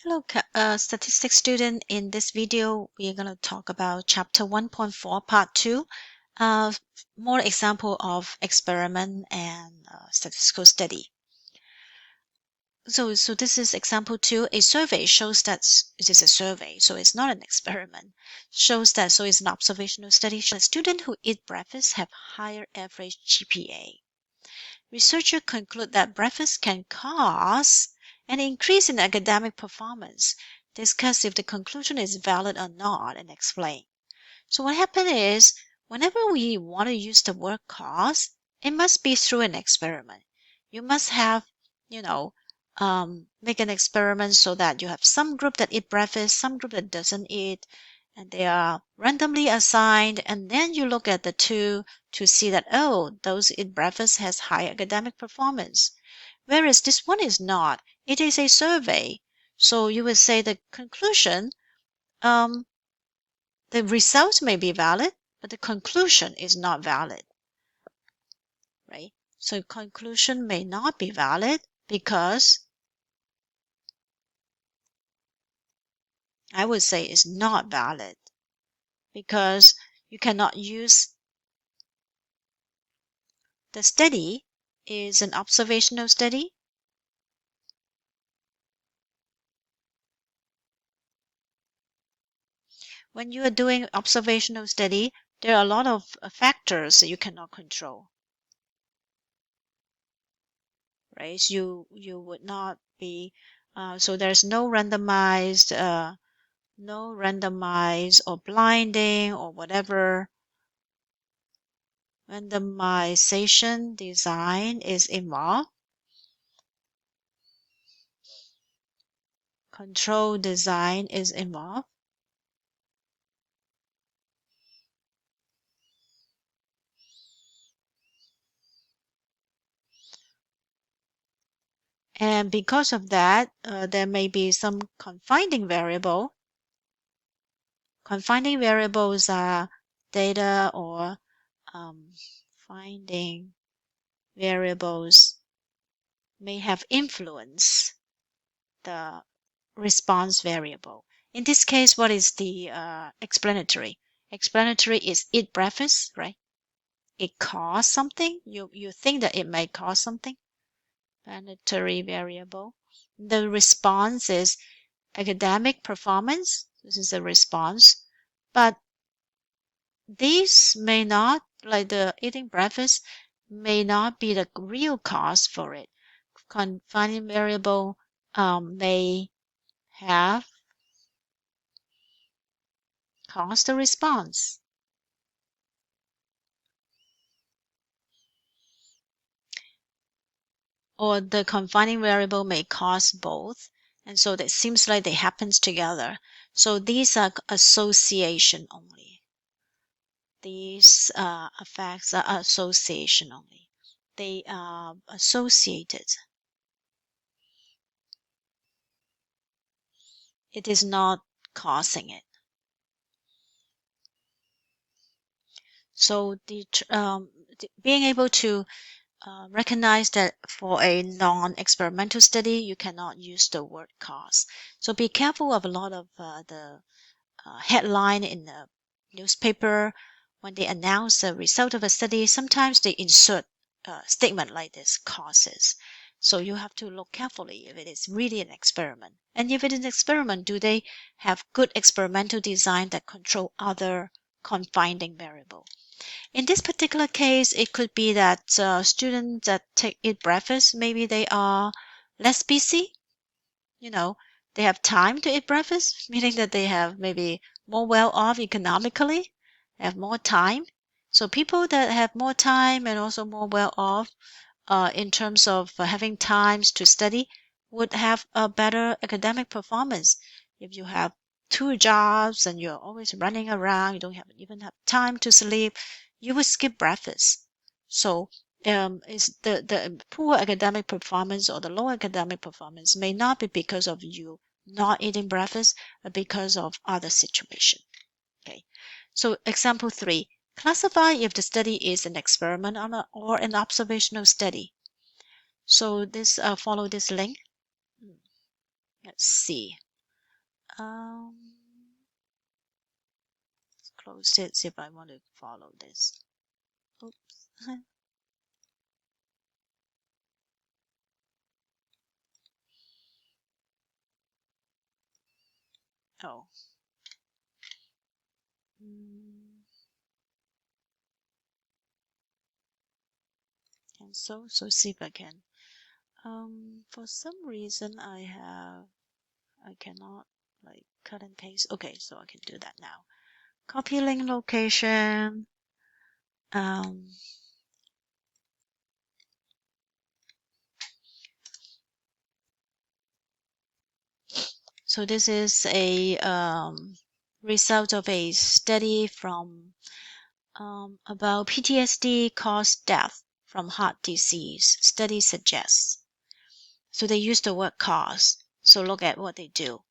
Hello, statistics student. In this video, we're going to talk about chapter 1.4, part 2, more example of experiment and statistical study. So this is example 2. A survey shows that it is a survey, so it's not an experiment. Shows that, so it's an observational study. Shows that students who eat breakfast have higher average GPA. Researchers conclude that breakfast can cause an increase in academic performance. Discuss if the conclusion is valid or not and explain. So what happened is, whenever we want to use the word cause, it must be through an experiment. You must have, make an experiment so that you have some group that eat breakfast, some group that doesn't eat, and they are randomly assigned, and then you look at the two to see that, oh, those eat breakfast has high academic performance. Whereas this one is not. It is a survey. So you would say the conclusion, the results may be valid, but the conclusion is not valid, right? So conclusion may not be valid because I would say it's not valid because you cannot use the study is an observational study. When you are doing observational study, there are a lot of factors that you cannot control, right? So you would not be, so there's no randomized or blinding or whatever. Randomization design is involved. Control design is involved. And because of that, there may be some confining variable. Confining variables are data or finding variables may have influence the response variable. In this case, what is the explanatory? Explanatory is eat breakfast, right? It caused something. You think that it may cause something. Explanatory variable. The response is academic performance. This is the response. But these may not, like the eating breakfast, may not be the real cause for it. Confining variable may have caused the response. Or the confining variable may cause both. And so it seems like they happen together. So these are association only. These effects are association only. They are associated. It is not causing it. So being able to recognize that for a non-experimental study, you cannot use the word cause. So be careful of a lot of the headline in the newspaper. When they announce the result of a study, sometimes they insert a statement like this, causes. So you have to look carefully if it is really an experiment. And if it is an experiment, do they have good experimental design that control other confining variable? In this particular case, it could be that students that eat breakfast, maybe they are less busy. They have time to eat breakfast, meaning that they have maybe more well off economically, have more time. So people that have more time and also more well off in terms of having times to study would have a better academic performance. If you have 2 jobs and you're always running around, you don't even have time to sleep, you will skip breakfast. So is the poor academic performance or the low academic performance may not be because of you not eating breakfast, but because of other situation. Okay. So example 3, classify if the study is an experiment or an observational study. So this follow this link. Let's see. Let's close it, see if I want to follow this. Oops. Oh. Cancel. So see if I can. For some reason I cannot like cut and paste. Okay, so I can do that now. Copy link location. So this is a result of a study from about PTSD caused death from heart disease. Study suggests. So they use the word cause. So look at what they do.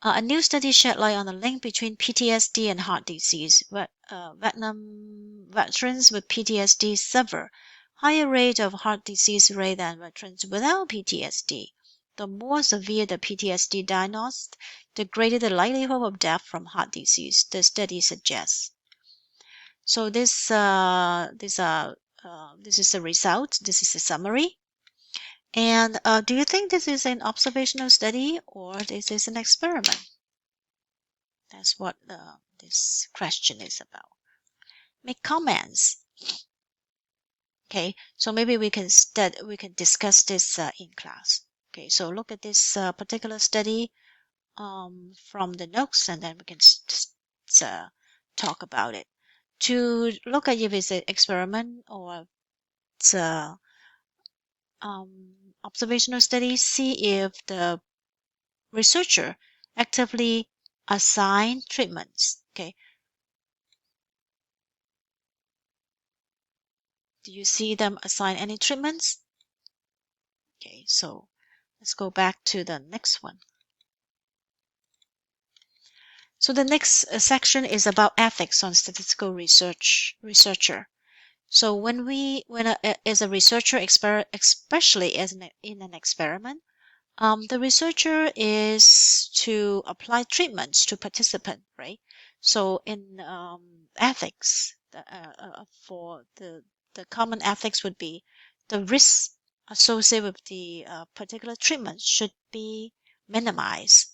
A new study shed light on the link between PTSD and heart disease. Vietnam veterans with PTSD suffer higher rate of heart disease rate than veterans without PTSD. The more severe the PTSD diagnosed, the greater the likelihood of death from heart disease, the study suggests. So this is the result. This is a summary. And do you think this is an observational study or this is an experiment? That's what this question is about. Make comments. Okay, so maybe we can discuss this in class. Okay, so look at this particular study from the notes, and then we can talk about it. To look at if it's an experiment or it's a observational study, see if the researcher actively assign treatments. Okay, do you see them assign any treatments? Okay, so let's go back to the next one. So the next section is about ethics on statistical researcher. So when as a researcher, especially in an experiment, the researcher is to apply treatments to participant, right? So in ethics, for the common ethics would be the risks associated with the particular treatment should be minimized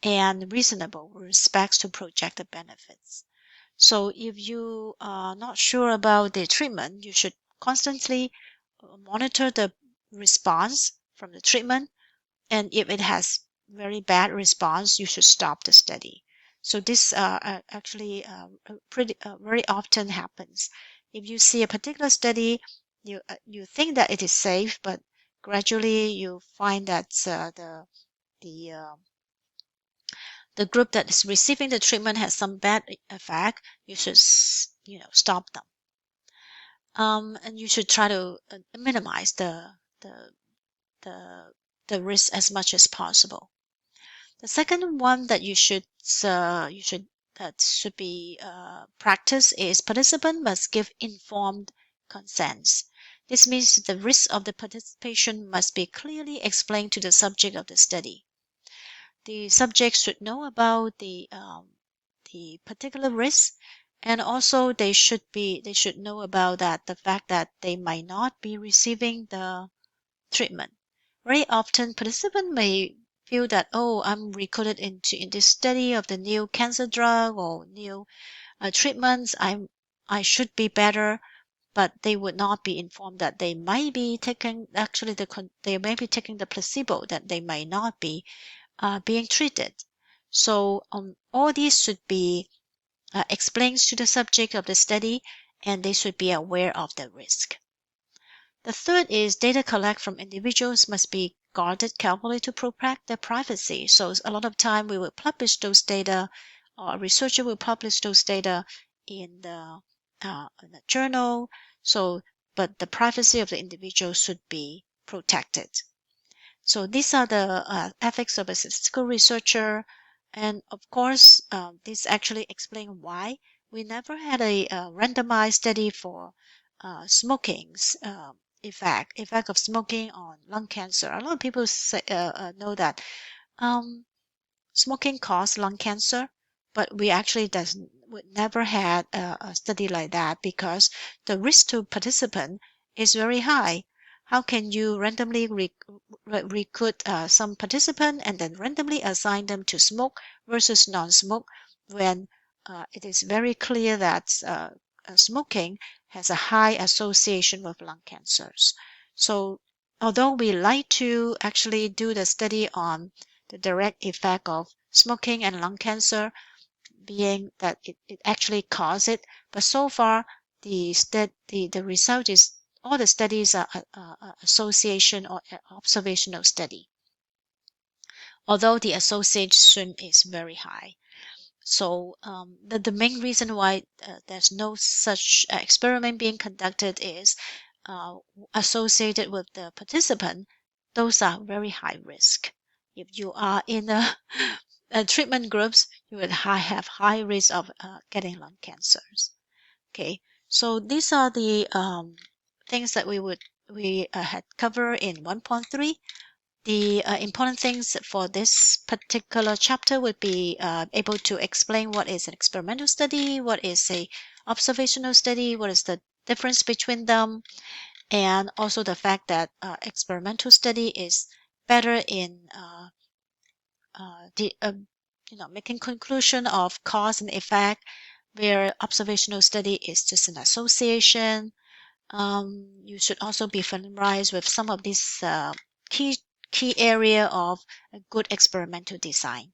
and reasonable with respects to projected benefits. So if you are not sure about the treatment, you should constantly monitor the response from the treatment, and if it has very bad response, you should stop the study. So this actually pretty very often happens. If you see a particular study, you think that it is safe, but gradually you find that the uh, the group that is receiving the treatment has some bad effect, you should stop them. And you should try to minimize the the risk as much as possible. The second one that that should be practiced is participant must give informed consents. This means the risk of the participation must be clearly explained to the subject of the study. The subject should know about the particular risk, and also they should know about that the fact that they might not be receiving the treatment. Very often participants may feel that, oh, I'm recruited in this study of the new cancer drug or new treatments, I should be better, but they would not be informed that they might be taking they may be taking the placebo, that they might not be being treated. So all these should be explained to the subject of the study, and they should be aware of the risk. The third is data collect from individuals must be guarded carefully to protect their privacy. So a lot of time we will publish those data, or a researcher will publish those data in the journal. So, but the privacy of the individual should be protected. So these are the ethics of a statistical researcher. And of course, this actually explains why we never had a randomized study for smoking's effect of smoking on lung cancer. A lot of people say, know that smoking causes lung cancer, but we actually we never had a study like that because the risk to participant is very high. How can you randomly recruit some participant and then randomly assign them to smoke versus non-smoke when it is very clear that smoking has a high association with lung cancers? So although we like to actually do the study on the direct effect of smoking and lung cancer, being that it actually causes it, but so far the result is all the studies are association or observational study, although the association is very high. So the main reason why there's no such experiment being conducted is associated with the participant. Those are very high risk. If you are in a treatment groups, you would have high risk of getting lung cancers. Okay, so these are the things that we had covered in 1.3. The important things for this particular chapter would be able to explain what is an experimental study, what is a observational study, what is the difference between them, and also the fact that experimental study is better in making conclusion of cause and effect, where observational study is just an association. You should also be familiarized with some of these key area of a good experimental design.